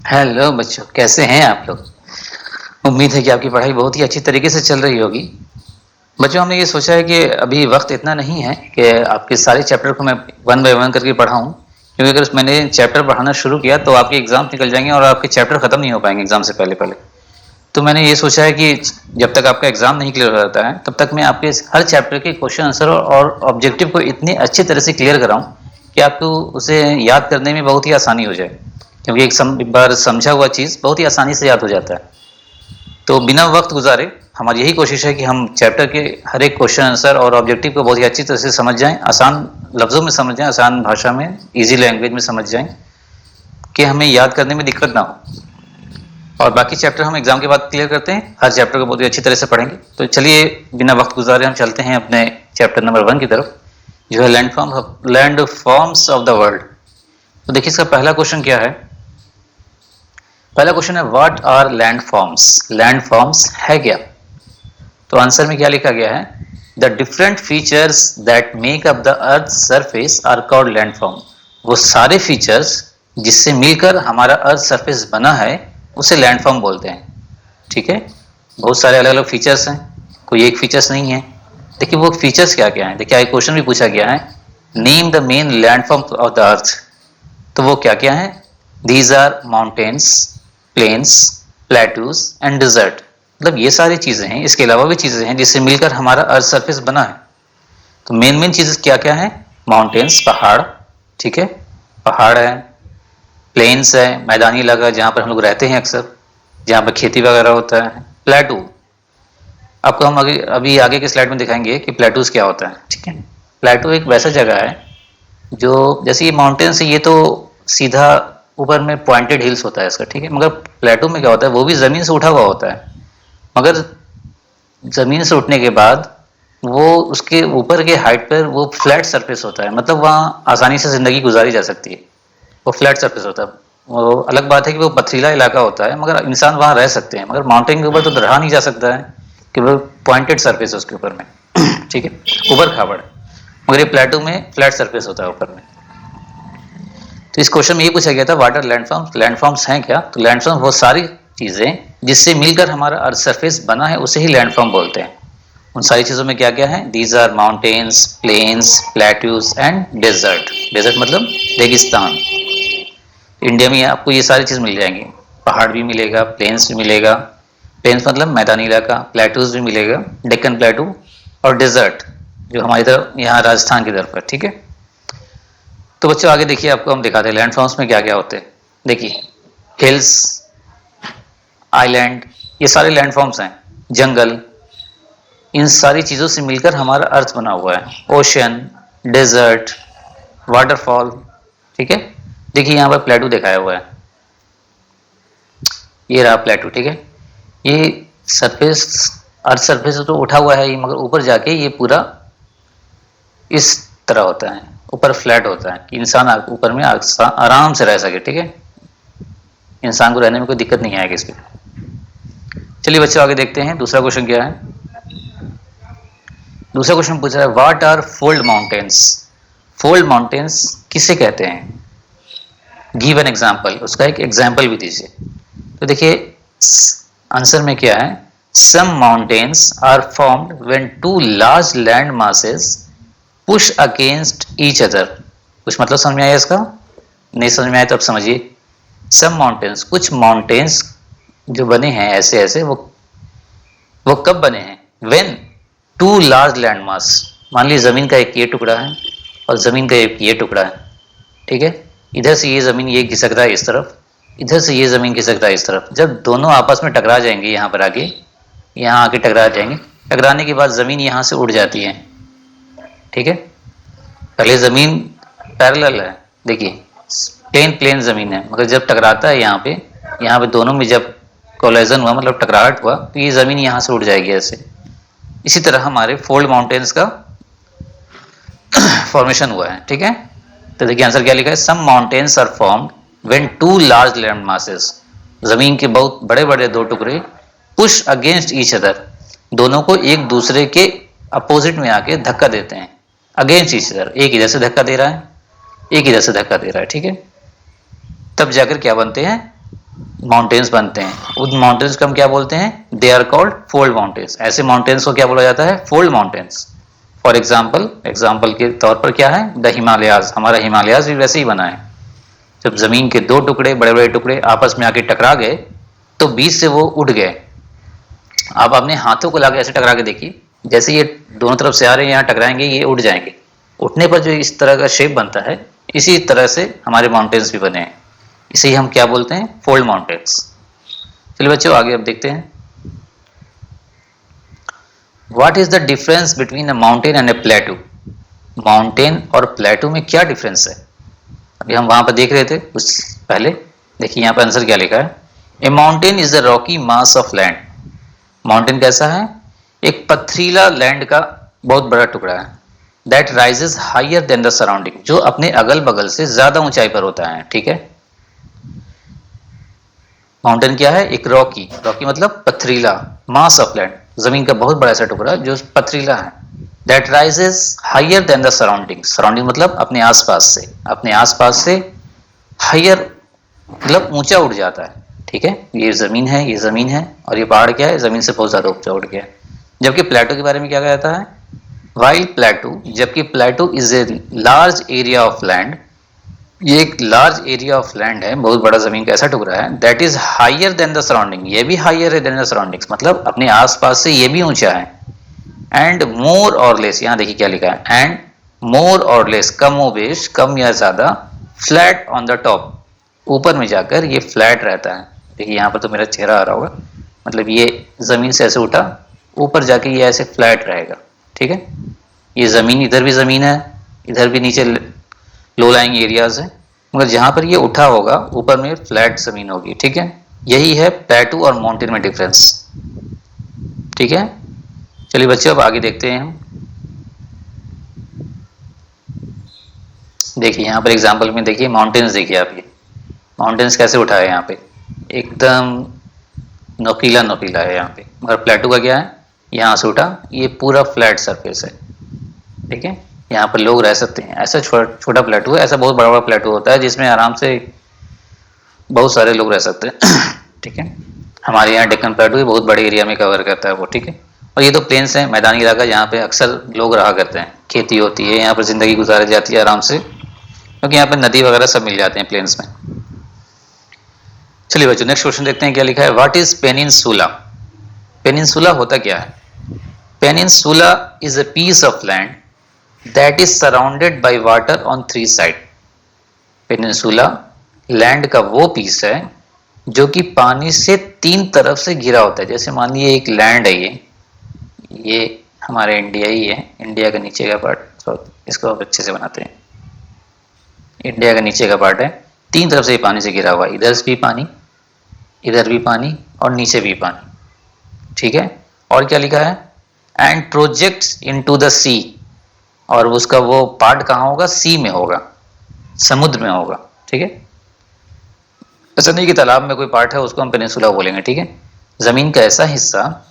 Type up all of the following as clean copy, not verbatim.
Hello बच्चों, कैसे हैं आप लोग। उम्मीद है कि आपकी पढ़ाई बहुत ही अच्छी तरीके से चल रही होगी। बच्चों, हमने ये सोचा है कि अभी वक्त इतना नहीं है कि आपके सारे चैप्टर को मैं वन बाय वन करके पढ़ाऊं, क्योंकि अगर मैंने चैप्टर पढ़ाना शुरू किया तो आपके एग्जाम निकल जाएंगे और आपके चैप्टर खत्म नहीं हो पाएंगे एग्जाम से पहले पहले। तो मैंने ये सोचा है कि जब तक आपका एग्जाम नहीं क्लियर हो जाता है तब तक मैं आपके हर चैप्टर के क्वेश्चन आंसर और ऑब्जेक्टिव को इतनी अच्छी तरह से क्लियर कराऊं कि आपको उसे याद करने में बहुत ही आसानी हो जाए, क्योंकि एक बार समझा हुआ चीज़ बहुत ही आसानी से याद हो जाता है। तो बिना वक्त गुजारे हमारी यही कोशिश है कि हम चैप्टर के हर एक क्वेश्चन आंसर और ऑब्जेक्टिव को बहुत ही अच्छी तरह से समझ जाएं, आसान लफ्ज़ों में समझ जाएं, आसान भाषा में, इजी लैंग्वेज में समझ जाएं कि हमें याद करने में दिक्कत ना हो। और बाकी चैप्टर हम एग्जाम के बाद क्लियर करते हैं, हर चैप्टर को बहुत ही अच्छी तरह से पढ़ेंगे। तो चलिए बिना वक्त गुजारे हम चलते हैं अपने चैप्टर नंबर 1 की तरफ, जो है land forms of the world. तो देखिए इसका पहला क्वेश्चन क्या है। पहला क्वेश्चन है what are land forms. Land forms है क्या। तो आंसर में क्या लिखा गया है, the different features that make up the earth surface are called land form. वो सारे फीचर्स जिससे मिलकर हमारा अर्थ सरफेस बना है उसे लैंड फॉर्म बोलते हैं। ठीक है, बहुत सारे अलग अलग फीचर्स हैं, कोई एक फीचर्स नहीं है। देखिए वो फीचर्स क्या क्या हैं। देखिए एक क्वेश्चन भी पूछा गया है, name the main land form of the earth. तो वो क्या क्या है, these are mountains, plains, plateaus and desert. मतलब ये सारी चीजें हैं, इसके अलावा भी चीजें हैं जिससे मिलकर हमारा अर्थ सरफेस बना है। तो मेन मेन चीजें क्या क्या है, माउंटेन्स पहाड़, ठीक है, पहाड़ है, प्लेन्स है मैदानी इलाका जहाँ पर हम लोग रहते हैं अक्सर, जहाँ पर खेती वगैरह होता है। प्लेटू आपको हम अभी आगे के स्लाइड में दिखाएंगे कि प्लेटूज क्या होता है। ठीक है, प्लेटू एक वैसा जगह है जो जैसे ये माउंटेन्स है, ये तो सीधा ऊपर में पॉइंटेड हिल्स होता है इसका, ठीक है, मगर प्लेटू में क्या होता है, वो भी जमीन से उठा हुआ होता है, मगर जमीन से उठने के बाद वो उसके ऊपर के हाइट पर वो फ्लैट सरफेस होता है, मतलब वहाँ आसानी से जिंदगी गुजारी जा सकती है। वो फ्लैट सरफेस होता है। वो अलग बात है कि वो पथरीला इलाका होता है, मगर इंसान वहाँ रह सकते हैं, मगर माउंटेन के ऊपर तो रहा नहीं जा सकता है कि वो पॉइंटेड सरफेस है उसके ऊपर में। ठीक है, ऊपर खाबड़, मगर ये प्लेटू में फ्लैट सरफेस होता है ऊपर में। तो इस क्वेश्चन में ये पूछा गया था व्हाट आर लैंडफॉर्म्स। लैंडफॉर्म्स हैं क्या। तो लैंडफॉर्म वो सारी चीजें जिससे मिलकर हमारा अर्थ सरफेस बना है उसे ही लैंडफॉर्म बोलते हैं। उन सारी चीजों में क्या क्या है, these are mountains, plains, plateaus and desert. Desert मतलब रेगिस्तान। इंडिया में आपको ये सारी चीज मिल जाएंगी, पहाड़ भी मिलेगा, प्लेन्स भी मिलेगा, प्लेन्स मतलब मैदानी इलाका, प्लेटूज भी मिलेगा, डेक्कन प्लेटू, और डेजर्ट जो हमारी तरफ यहाँ राजस्थान की तरफ है। ठीक है, तो बच्चों आगे देखिए, आपको हम दिखाते हैं लैंडफॉर्म्स में क्या क्या होते हैं। देखिए हिल्स, आइलैंड, ये सारे लैंडफॉर्म्स हैं। जंगल, इन सारी चीज़ों से मिलकर हमारा अर्थ बना हुआ है। Ocean, desert, waterfall. ठीक है, देखिए यहाँ पर प्लेटू दिखाया हुआ है, ये रहा प्लेटू। ठीक है, ये सरफेस, अर्थ सरफेस तो उठा हुआ है, मगर ऊपर जाके ये पूरा इस तरह होता है, ऊपर फ्लैट होता है कि इंसान ऊपर में आराम से रह सके। ठीक है, इंसान को रहने में कोई दिक्कत नहीं आएगी इसमें। चलिए बच्चों आगे देखते हैं, दूसरा क्वेश्चन क्या है। दूसरा क्वेश्चन पूछा है what are fold mountains. Fold mountains किसे कहते हैं, गिव एन एग्जाम्पल, उसका एक एग्जाम्पल भी दीजिए। तो देखिए आंसर में क्या है, some mountains are formed when two large land masses push against each other. कुछ मतलब समझ में आया इसका, नहीं समझ में आया तो अब समझिए। सम माउंटेन्स, कुछ माउंटेन्स जो बने हैं ऐसे ऐसे, वो कब बने हैं, when two large land mass, मान लीजिए जमीन का एक ये टुकड़ा है और जमीन का एक ये टुकड़ा है। ठीक है, इधर से ये जमीन ये खिसक रहा है इस तरफ, इधर से ये जमीन खिसक रहा है इस तरफ। जब दोनों आपस में टकरा जाएंगे, यहाँ पर आके, यहाँ आके टकरा जाएंगे, टकराने के बाद जमीन यहाँ से उड़ जाती है। ठीक है, पहले जमीन पैरेलल है, देखिए प्लेन जमीन है, मगर जब टकराता है यहाँ पे दोनों में जब कोलाइजन हुआ, मतलब टकराहट हुआ, तो ये जमीन यहाँ से उड़ जाएगी ऐसे। इसी तरह हमारे फोल्ड माउंटेन्स का फॉर्मेशन हुआ है। ठीक है, तो देखिए आंसर क्या लिखा है, some mountains are formed when two large land masses, जमीन के बहुत बड़े बड़े दो टुकड़े पुश अगेंस्ट ईच अदर, दोनों को एक दूसरे के अपोजिट में आके धक्का देते हैं। अगेंस्ट ईच अदर, एक इधर से धक्का दे रहा है, एक इधर से धक्का दे रहा है। ठीक है, तब जाकर क्या बनते हैं, माउंटेन्स बनते हैं, उन माउंटेन्स को हम क्या बोलते हैं? They are called fold mountains. ऐसे माउंटेन्स को क्या बोला जाता है? Fold mountains. For example, example के तौर पर क्या है? द हिमालयाज। हमारा हिमालयाज भी वैसे ही बना है। जब जमीन के दो टुकड़े, बड़े बड़े टुकड़े आपस में आके टकरा गए तो बीच से वो उठ गए। आप अपने हाथों को लाके ऐसे टकरा के देखिए, जैसे ये दोनों तरफ से आ रहे हैं, यहाँ टकराएंगे, ये उठ जाएंगे। उठने पर जो इस तरह का शेप बनता है, इसी तरह से हमारे माउंटेन्स भी बने हैं। इसे ही हम क्या बोलते हैं? Fold mountains. चलिए बच्चों आगे अब देखते हैं, what is the difference between a mountain and a प्लेटू। Mountain और प्लेटू में क्या डिफरेंस है? अभी हम वहां पर देख रहे थे कुछ पहले, देखिए यहाँ पर आंसर क्या लिखा है? ए mountain is the Rocky mass of land. Mountain कैसा है? एक पथरीला लैंड का बहुत बड़ा टुकड़ा है। That rises higher than the surrounding, जो अपने अगल बगल से ज्यादा ऊंचाई पर होता है। ठीक है, माउंटेन क्या है? एक रॉकी, रॉकी मतलब पथरीला, मास ऑफ लैंड, जमीन का बहुत बड़ा ऐसा टुकड़ा जो पथरीला है। That rises higher than the surrounding, surrounding मतलब अपने आसपास से, अपने आसपास से हायर मतलब ऊंचा उठ जाता है। ठीक है, ये जमीन है, ये जमीन है, और ये पहाड़ क्या है? जमीन से बहुत ज्यादा ऊंचा उठ गया है। जबकि प्लेटो के बारे में क्या कहा जाता है? वाइल प्लेटू, जबकि प्लेटू is a large area of land, ये एक लार्ज एरिया ऑफ लैंड है, बहुत बड़ा जमीन का ऐसा टुकड़ा है। That is higher than the surrounding, ये भी हायर है देन द सराउंडिंग्स, मतलब अपने आसपास से ये भी ऊंचा है। एंड मोर और लेस, यहाँ देखिए क्या लिखा है? एंड मोर और लेस, कम व बेश, कम या ज्यादा, फ्लैट ऑन द टॉप, ऊपर में जाकर ये फ्लैट रहता है। देखिए यहाँ पर तो मेरा चेहरा आ रहा होगा, मतलब ये जमीन से ऐसे उठा, ऊपर जाके ये ऐसे फ्लैट रहेगा। ठीक है, ये जमीन, इधर भी जमीन है, इधर भी नीचे लो लाइंग एरियाज है, मगर जहां पर ये उठा होगा ऊपर में फ्लैट जमीन होगी। ठीक है, यही है प्लेटू और माउंटेन में डिफरेंस। ठीक है, चलिए बच्चों अब आगे देखते हैं हम। देखिए यहाँ पर एग्जाम्पल में देखिए माउंटेन्स, देखिए आप ये माउंटेन्स कैसे उठा है, यहाँ पे एकदम नोकीला नोकीला है यहाँ पे, मगर प्लेटू का क्या है? यहाँ से उठा, ये पूरा फ्लैट सरफेस है। ठीक है, यहाँ पर लोग रह सकते हैं। ऐसा छोटा प्लेटू है, ऐसा बहुत बड़ा बड़ा प्लेटू होता है जिसमें आराम से बहुत सारे लोग रह सकते हैं। ठीक है, हमारे यहाँ डेक्कन प्लेटू बहुत बड़े एरिया में कवर करता है वो। ठीक है, और ये तो प्लेन्स है, मैदानी इलाका, जहाँ पे अक्सर लोग रहा करते हैं, खेती होती है, यहाँ पर जिंदगी गुजारी जाती है आराम से, क्योंकि यहाँ पर नदी वगैरह सब मिल जाते हैं प्लेन्स में। चलिए बच्चों नेक्स्ट क्वेश्चन देखते हैं क्या लिखा है। What is peninsula. पेनिनसुला होता क्या है? Peninsula is a piece of land that is surrounded by water on three side. Peninsula land का वो पीस है जो कि पानी से तीन तरफ से घिरा होता है। जैसे मान लीजिए एक लैंड है, ये हमारे इंडिया ही है, इंडिया का नीचे का पार्ट, तो इसको अब अच्छे से बनाते हैं। इंडिया का नीचे का पार्ट है, तीन तरफ से पानी से घिरा हुआ है, इधर भी पानी, इधर भी पानी, और नीचे भी पानी। ठीक है, और क्या लिखा है? एंड प्रोजेक्ट्स इनटू द सी, और उसका वो पार्ट कहाँ होगा? सी में होगा, समुद्र में होगा। ठीक है, ऐसा नहीं कि तालाब में कोई पार्ट है उसको हम पेनिनसुला बोलेंगे। ठीक है, जमीन का ऐसा हिस्सा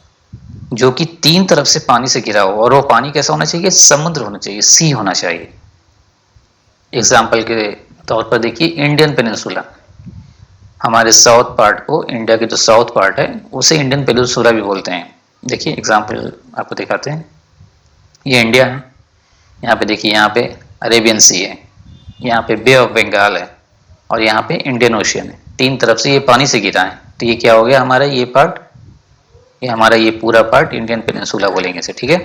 जो कि तीन तरफ से पानी से घिरा हो, और वो पानी कैसा होना चाहिए? समुद्र होना चाहिए, सी होना चाहिए। एग्जाम्पल के तौर पर देखिए इंडियन पेनिनसुला, हमारे साउथ पार्ट को, इंडिया के जो साउथ पार्ट है उसे इंडियन पेनिनसुला भी बोलते हैं। देखिए एग्जाम्पल आपको दिखाते हैं, ये इंडिया है, यहाँ पे देखिए, यहाँ पे अरेबियन सी है, यहाँ पे बे ऑफ बंगाल है, और यहाँ पे इंडियन ओशियन है। तीन तरफ से ये पानी से घिरा है, तो ये क्या हो गया हमारा? ये पार्ट, ये हमारा ये पूरा पार्ट इंडियन पेनिनसुला बोलेंगे इसे। ठीक है,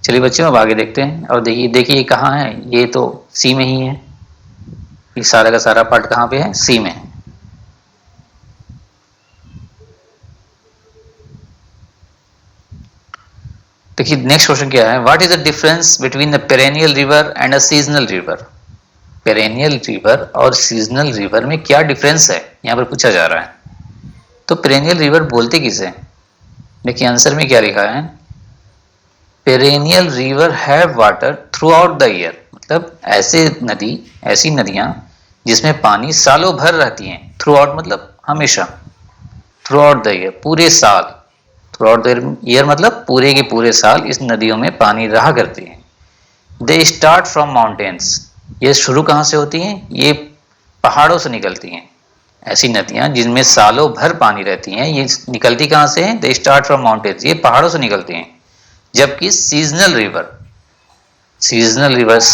चलिए बच्चों अब आगे देखते हैं। और देखिए ये कहाँ है? ये तो सी में ही है, ये सारा का सारा पार्ट कहाँ पे है? सी में है। देखिए नेक्स्ट क्वेश्चन क्या है? What is the difference between the perennial river and a seasonal river. Perennial river और सीजनल रिवर में क्या डिफरेंस है, यहाँ पर पूछा जा रहा है। तो पेरेनियल रिवर बोलते किसे? देखिए आंसर में क्या लिखा है? Perennial river have water through out the year, मतलब ऐसी नदियां जिसमें पानी सालों भर रहती हैं। थ्रू आउट मतलब हमेशा, थ्रू आउट द ईयर पूरे साल, थ्रू आउट द ईयर मतलब पूरे के पूरे साल इस नदियों में पानी रहा करती है। दे स्टार्ट फ्रॉम माउंटेन्स, ये शुरू कहाँ से होती हैं? ये पहाड़ों से निकलती हैं। ऐसी नदियां जिनमें सालों भर पानी रहती हैं, ये निकलती कहाँ से हैं? दे स्टार्ट फ्रॉम माउंटेन्स, ये पहाड़ों से निकलती हैं। जबकि सीजनल रिवर्स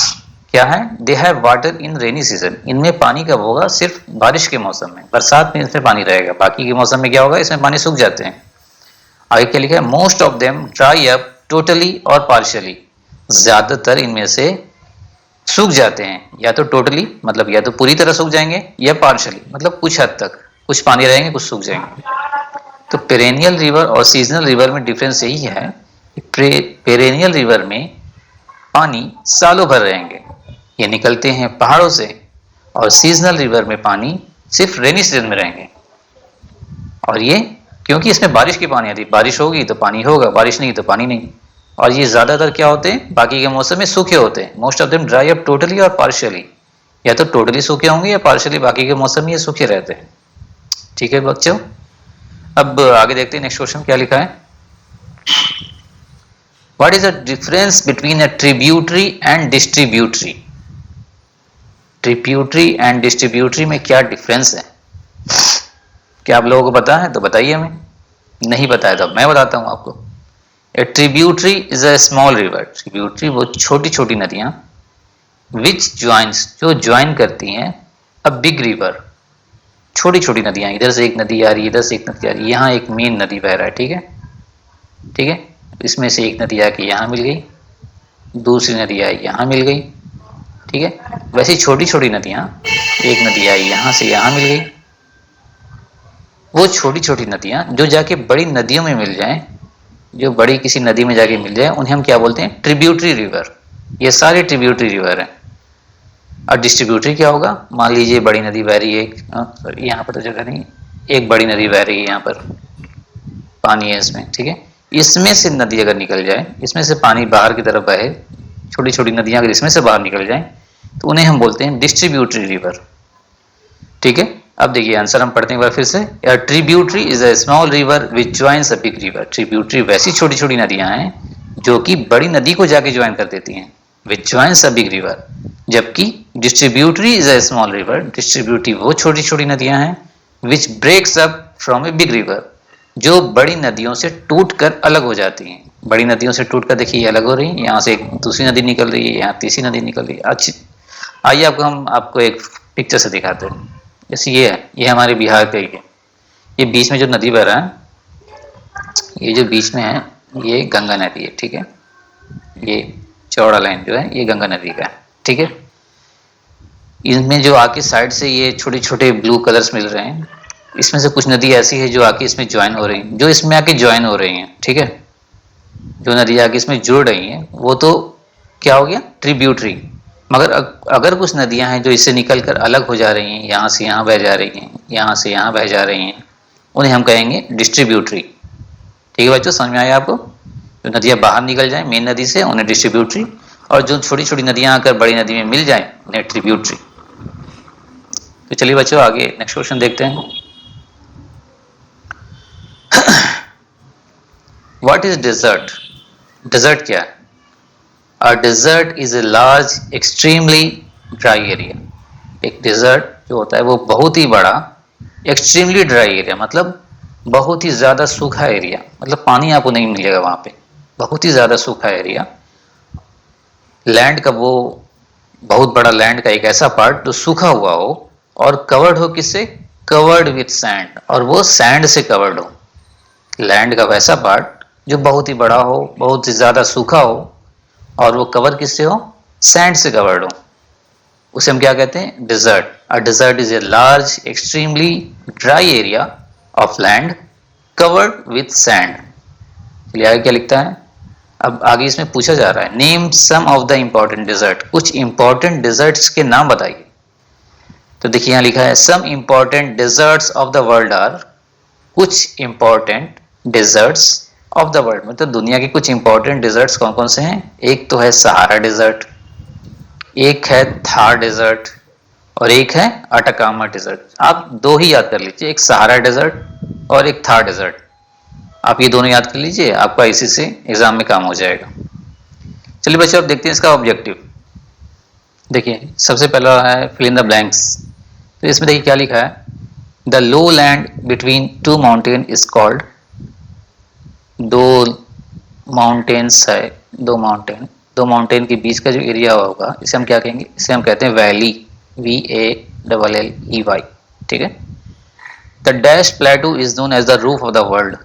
क्या है? They have water in rainy season, इनमें पानी कब होगा? सिर्फ बारिश के मौसम में, बरसात में इसमें पानी रहेगा, बाकी के मौसम में क्या होगा? इसमें पानी सूख जाते हैं। आगे क्या लिखा है? Most of them dry up totally और पार्शियली, ज्यादातर इनमें से सूख जाते हैं, या तो टोटली मतलब या तो पूरी तरह सूख जाएंगे, या पार्शियली मतलब कुछ हद तक, कुछ पानी रहेंगे कुछ सूख जाएंगे। तो पेरेनियल रिवर और सीजनल रिवर में डिफरेंस यही है, पेरेनियल रिवर में पानी सालों भर रहेंगे, ये निकलते हैं पहाड़ों से, और सीजनल रिवर में पानी सिर्फ रेनी सीजन में रहेंगे। और ये क्योंकि इसमें बारिश की पानी आती है, बारिश होगी तो पानी होगा, बारिश नहीं तो पानी नहीं। और ये ज्यादातर क्या होते हैं? बाकी के मौसम में सूखे होते हैं। Most of them dry up totally और पार्शियली, या तो टोटली सूखे होंगे या पार्शियली बाकी के मौसम में ये सूखे रहते हैं। ठीक है बच्चों, अब आगे देखते हैं नेक्स्ट क्वेश्चन क्या लिखा है। What is the difference between a tributary and distributary? Tributary and distributary में क्या डिफरेंस है? क्या आप लोगों को पता है तो बताइए हमें, नहीं बताया तो मैं बताता हूं आपको। ए tributary is a small river, tributary वो छोटी छोटी नदियां, विच ज्वाइंस जो ज्वाइन करती हैं अ बिग रिवर, छोटी छोटी नदियां, इधर से एक नदी आ रही है, इधर से एक नदी आ रही है, यहाँ एक मेन नदी बह रहा है, ठीक है, ठीक है, इसमें से एक नदी आके यहाँ मिल गई, दूसरी नदी आई यहाँ मिल गई, ठीक है। वैसे छोटी छोटी नदियां, एक नदी आई यहाँ से यहाँ मिल गई, वो छोटी छोटी नदियां जो जाके बड़ी नदियों में मिल जाएं, जो बड़ी किसी नदी में जाके मिल जाए, उन्हें हम क्या बोलते हैं? Tributary river. ये सारे ट्रिब्यूटरी रिवर हैं। और डिस्ट्रीब्यूटरी क्या होगा? मान लीजिए बड़ी नदी बह रही है, यहाँ पर तो जगह नहीं, एक बड़ी नदी बह रही है, यहाँ पर पानी है इसमें, ठीक है, इसमें से नदी अगर निकल जाए, इसमें से पानी बाहर की तरफ बहे, छोटी छोटी नदियां अगर इसमें से बाहर निकल जाएं तो उन्हें हम बोलते हैं डिस्ट्रीब्यूटरी रिवर, ठीक है। अब देखिए आंसर हम पढ़ते हैं एक बार फिर से। Tributary is a small river which joins a big river. Tributary वैसी छोटी छोटी नदियां हैं जो कि बड़ी नदी को जाके ज्वाइन कर देती हैं, which joins a big river. जबकि distributary is a small river, distributary वो छोटी छोटी नदियां हैं which breaks up from a big river, जो बड़ी नदियों से टूटकर अलग हो जाती हैं। बड़ी नदियों से टूटकर देखिए ये अलग हो रही है, यहाँ से एक दूसरी नदी निकल रही है, यहाँ तीसरी नदी निकल रही है। अच्छी, आइए आपको एक पिक्चर से दिखाते हैं। जैसे ये है, ये हमारे बिहार का ही है, ये बीच में जो नदी बह रहा है, ये जो बीच में है ये गंगा नदी है, ठीक है, ये चौड़ा लाइन जो है ये गंगा नदी का है, ठीक है। इनमें जो आके साइड से ये छोटे छोटे ब्लू कलर्स मिल रहे हैं, इसमें से कुछ नदी ऐसी है जो आके इसमें ज्वाइन हो रही है, जो इसमें आके ज्वाइन हो रही हैं, ठीक है, जो नदी आके इसमें जुड़ रही हैं वो तो क्या हो गया? ट्रिब्यूटरी। मगर अगर कुछ नदियां हैं जो इससे निकलकर अलग हो जा रही हैं, यहाँ से यहाँ बह जा रही हैं, यहाँ से यहाँ बह जा रही हैं, उन्हें हम कहेंगे डिस्ट्रीब्यूटरी। ठीक है बच्चों, समझ में आया आपको? जो नदियां बाहर निकल जाएं मेन नदी से उन्हें डिस्ट्रीब्यूटरी, और जो छोटी छोटी नदियां आकर बड़ी नदी में मिल जाएं उन्हें ट्रिब्यूटरी। तो चलिए बच्चों आगे नेक्स्ट क्वेश्चन देखते हैं। What is desert? डेजर्ट क्या है? A desert is a large, extremely dry area. एक डेजर्ट जो होता है वो बहुत ही बड़ा, एक्सट्रीमली ड्राई एरिया मतलब बहुत ही ज़्यादा सूखा एरिया, मतलब पानी आपको नहीं मिलेगा वहाँ पे, बहुत ही ज़्यादा सूखा एरिया। लैंड का वो बहुत बड़ा लैंड का एक ऐसा पार्ट जो सूखा हुआ हो और कवर्ड हो किससे? कवर्ड विथ सैंड, और वो सैंड से कवर्ड हो। लैंड का वैसा पार्ट जो बहुत ही बड़ा हो, बहुत ही ज़्यादा सूखा हो, और वो कवर किससे हो? सैंड से कवर्ड हो, उसे हम क्या कहते हैं? Desert. A desert is a large extremely dry area of land covered with sand. चलिए आगे क्या लिखता है? अब आगे इसमें पूछा जा रहा है name some of the important desert, कुछ इंपॉर्टेंट डेजर्ट्स के नाम बताइए। तो देखिए यहाँ लिखा है some important deserts of the world are, कुछ important deserts of the world मतलब दुनिया के कुछ इंपॉर्टेंट डेजर्ट्स कौन कौन से हैं? एक तो है सहारा डेजर्ट, एक है थार डेजर्ट, और एक है अटाकामा डेजर्ट। आप दो ही याद कर लीजिए, एक सहारा डेजर्ट और एक थार डेजर्ट। आप ये दोनों याद कर लीजिए, आपका इसी से एग्जाम में काम हो जाएगा। चलिए बच्चों अब देखते हैं इसका ऑब्जेक्टिव। देखिए सबसे पहला है फिल इन द ब्लैंक्स। तो इसमें देखिए क्या लिखा है, the low land between two mountain is called, दो माउंटेन्स है, दो माउंटेन के बीच का जो एरिया होगा इसे हम क्या कहेंगे, इसे हम कहते हैं वैली, VALLEY, ठीक है। The dash plateau is known as the roof of the world,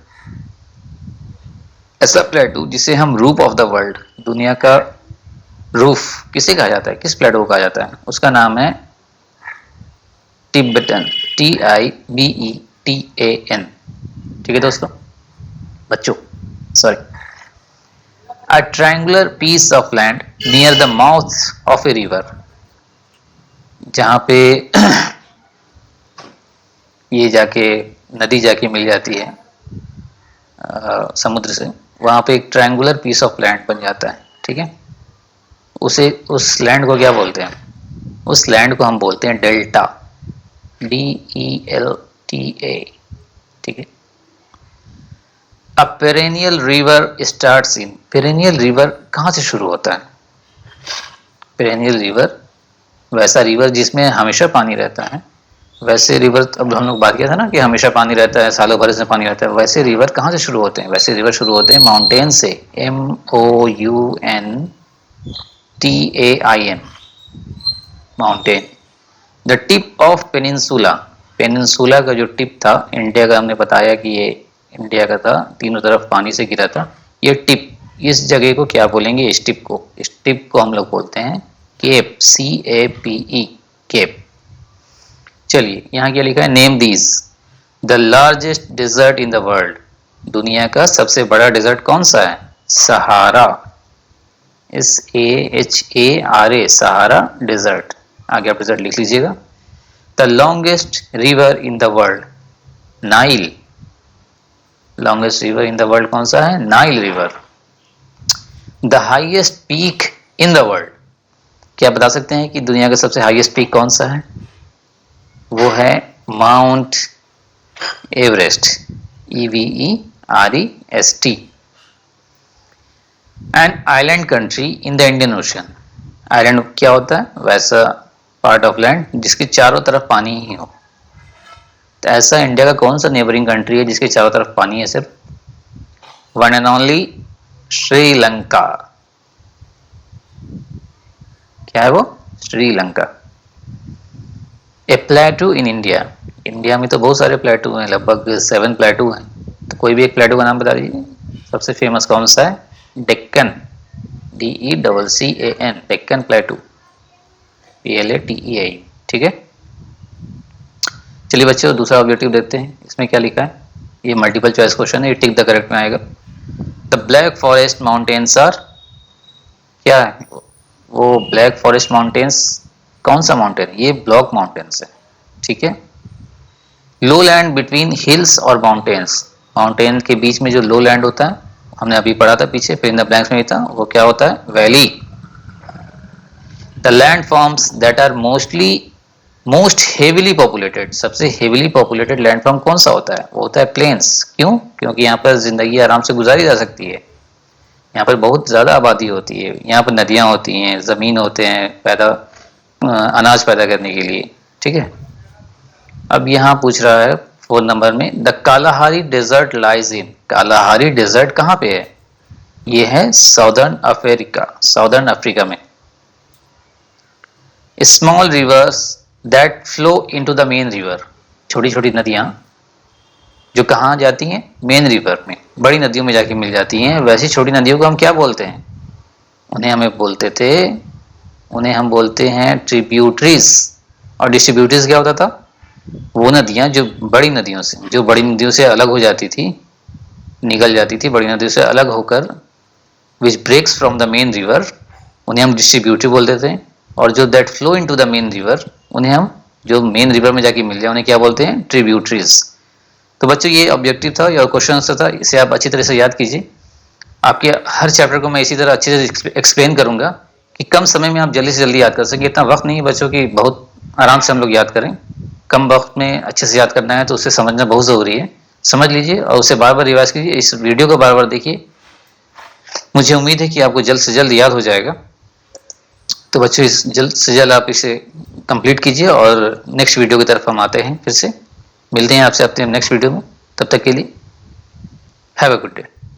ऐसा प्लेटू जिसे हम रूफ ऑफ द वर्ल्ड, दुनिया का रूफ किसे कहा जाता है, किस प्लेटू को कहा जाता है, उसका नाम है टिबेटन, TIBETAN, ठीक है दोस्तों, बच्चों sorry. A triangular piece of land near the mouth of a river, जहां पे ये जाके नदी जाके मिल जाती है समुद्र से, वहां पे एक ट्रायंगुलर पीस ऑफ लैंड बन जाता है, ठीक है। उस लैंड को क्या बोलते हैं, उस लैंड को हम बोलते हैं डेल्टा, DELTA, ठीक है। A perennial river starts in, perennial river कहाँ से शुरू होता है, पेरेनियल रिवर वैसा रिवर जिसमें हमेशा पानी रहता है, वैसे रिवर, अब हम लोग बात किया था ना कि हमेशा पानी रहता है, सालों भर से पानी रहता है, वैसे रिवर कहाँ से शुरू होते हैं, वैसे रिवर शुरू होते हैं माउंटेन से, MOUNTAIN, mountain. The tip of peninsula, peninsula का जो टिप था इंडिया का, हमने बताया कि ये इंडिया का था, तीनों तरफ पानी से घिरा था, ये टिप, इस जगह को क्या बोलेंगे, इस टिप को हम लोग बोलते हैं केप, CAPE, केप। चलिए यहाँ क्या लिखा है, name these the largest desert in the world, दुनिया का सबसे बड़ा डिजर्ट कौन सा है, सहारा, SAHARA, सहारा डिजर्ट, आगे आप डिजर्ट लिख लीजिएगा। The longest river in the world, Nile, longest river in the world कौन सा है, Nile river. The highest peak in the world, क्या बता सकते हैं कि दुनिया का सबसे हाईएस्ट पीक कौन सा है, वो है mount Everest, EVEREST। And island country in the Indian ocean, island क्या होता है, वैसा पार्ट ऑफ लैंड जिसके चारों तरफ पानी ही हो, तो ऐसा इंडिया का कौन सा नेबरिंग कंट्री है जिसके चारों तरफ पानी है सिर्फ, वन एंड ओनली श्रीलंका, क्या है वो, श्रीलंका। ए प्लेटू इन इंडिया, इंडिया में तो बहुत सारे प्लेटू हैं, लगभग 7 प्लेटू हैं, तो कोई भी एक प्लेटू का नाम बता दीजिए, सबसे फेमस कौन सा है, डेक्कन, DECCAN, डेक्कन प्लेटू, PLATEI, ठीक है। चलिए बच्चों दूसरा ऑब्जेक्टिव देखते हैं, इसमें क्या लिखा है, ये मल्टीपल चॉइस क्वेश्चन है, ये टिक द करेक्ट में आएगा। The Black Forest mountains are, क्या है वो ब्लैक फॉरेस्ट माउंटेन्स, कौन सा माउंटेन, ये ब्लॉक माउंटेन्स है, ठीक है। लो लैंड बिटवीन हिल्स और माउंटेन्स, माउंटेन के बीच में जो लो लैंड होता है, हमने अभी पढ़ा था पीछे, फिर इन द ब्लैंक्स में भी था, वो क्या होता है, valley. The landforms that are most heavily populated, सबसे हेविली पॉपुलेटेड लैंड फॉर्म कौन सा होता है, वो होता है प्लेन्स, क्यों, क्योंकि यहाँ पर जिंदगी आराम से गुजारी जा सकती है, यहाँ पर बहुत ज़्यादा आबादी होती है, यहाँ पर नदियाँ होती हैं, ज़मीन होते हैं अनाज पैदा करने के लिए, ठीक है। अब यहाँ पूछ रहा है 4 नंबर में, the Kalahari desert lies in, Kalahari desert कहाँ पे है, ये है साउदर्न अफ्रीका में। Small rivers that flow into the main river, छोटी छोटी नदियाँ जो कहाँ जाती हैं, मेन रिवर में, बड़ी नदियों में जाके मिल जाती हैं, वैसी छोटी नदियों को हम क्या बोलते हैं, उन्हें हम बोलते हैं ट्रिब्यूटरीज। और डिस्ट्रीब्यूटरीज क्या होता था, वो नदियाँ जो बड़ी नदियों से अलग हो जाती थी, निकल जाती थी बड़ी नदियों से अलग होकर, which breaks from the main river, उन्हें हम डिस्ट्रीब्यूटरी बोलते थे। और जो that flow into the main river, उन्हें हम जो मेन रिवर में जाके मिल जाए उन्हें क्या बोलते हैं, ट्रिब्यूटरीज। तो बच्चों ये ऑब्जेक्टिव था और क्वेश्चन आंसर था, इसे आप अच्छी तरह से याद कीजिए। आपके हर चैप्टर को मैं इसी तरह अच्छे से एक्सप्लेन करूंगा कि कम समय में आप जल्दी से जल्दी याद कर सकें। इतना वक्त नहीं है बच्चों की, बहुत आराम से हम लोग याद करें, कम वक्त में अच्छे से याद करना है तो उसे समझना बहुत ज़रूरी है। समझ लीजिए और उसे बार बार रिवाइज कीजिए, इस वीडियो को बार बार देखिए, मुझे उम्मीद है कि आपको जल्द से जल्द याद हो जाएगा। तो बच्चों जल्द से जल्द आप इसे कंप्लीट कीजिए और नेक्स्ट वीडियो की तरफ हम आते हैं फिर से। मिलते हैं आपसे अपने नेक्स्ट वीडियो में, तब तक के लिए हैव अ गुड डे।